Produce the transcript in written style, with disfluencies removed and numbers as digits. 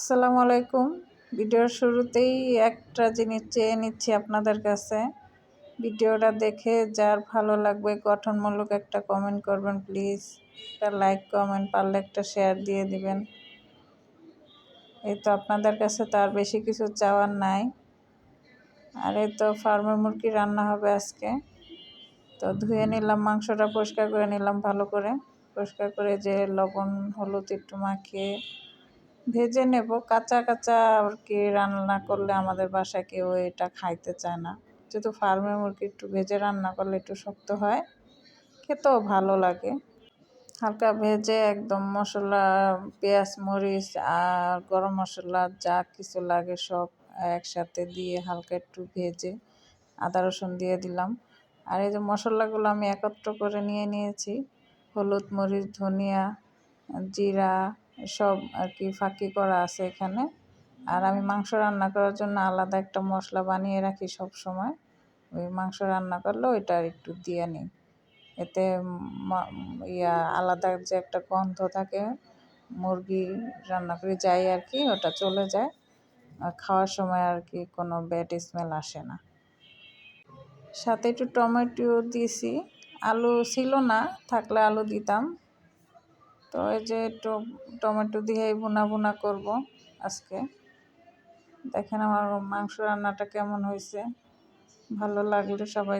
আসসালামু আলাইকুম। ভিডিওর শুরুতেই একটা জিনিস চেয়ে নিচ্ছি আপনাদের কাছে। ভিডিওটা দেখে যার ভালো লাগবে গঠনমূলক একটা কমেন্ট করবেন প্লিজ। একটা লাইক কমেন্ট পারলে একটা শেয়ার দিয়ে দিবেন। এই তো আপনাদের কাছে তো আর বেশি কিছু চাওয়ার নাই। আর এই তো ফার্মের মুরগি রান্না হবে আজকে। তো ধুয়ে নিলাম, মাংসটা পরিষ্কার করে নিলাম ভালো করে। পরিষ্কার করে যে লবণ হলুদ একটু মাখিয়ে ভেজে নেব। কাঁচা কাঁচা আর কি রান্না করলে আমাদের বাসায় কেউ এটা খাইতে চায় না। যেহেতু ফার্মের মুরগি একটু ভেজে রান্না করলে একটু শক্ত হয়, খেতেও ভালো লাগে। হালকা ভেজে একদম মশলা, পেঁয়াজ মরিচ আর গরম মশলা যা কিছু লাগে সব একসাথে দিয়ে হালকা একটু ভেজে আদা রসুন দিয়ে দিলাম। আর এই যে মশলাগুলো আমি একত্র করে নিয়েছি, হলুদ মরিচ ধনিয়া জিরা সব আর কি ফাঁকি করা আছে এখানে। আর আমি মাংস রান্না করার জন্য আলাদা একটা মশলা বানিয়ে রাখি সব সময়। ওই মাংস রান্না করলে ওইটা একটু দিয়ে নিই, এতে আলাদা যে একটা গন্ধ থাকে মুরগি রান্না করে যাই আর কি, ওটা চলে যায়। আর খাওয়ার সময় আর কি কোনো ব্যাড স্মেল আসে না। সাথে একটু টমেটো দিয়েছি, আলু ছিল না, থাকলে আলু দিতাম। তো এই যে একটু টমেটো দিয়ে ভুনা ভুনা করব আজকে। দেখেন আমার মাংস রান্নাটা কেমন হয়েছে, ভালো লাগলে সবাই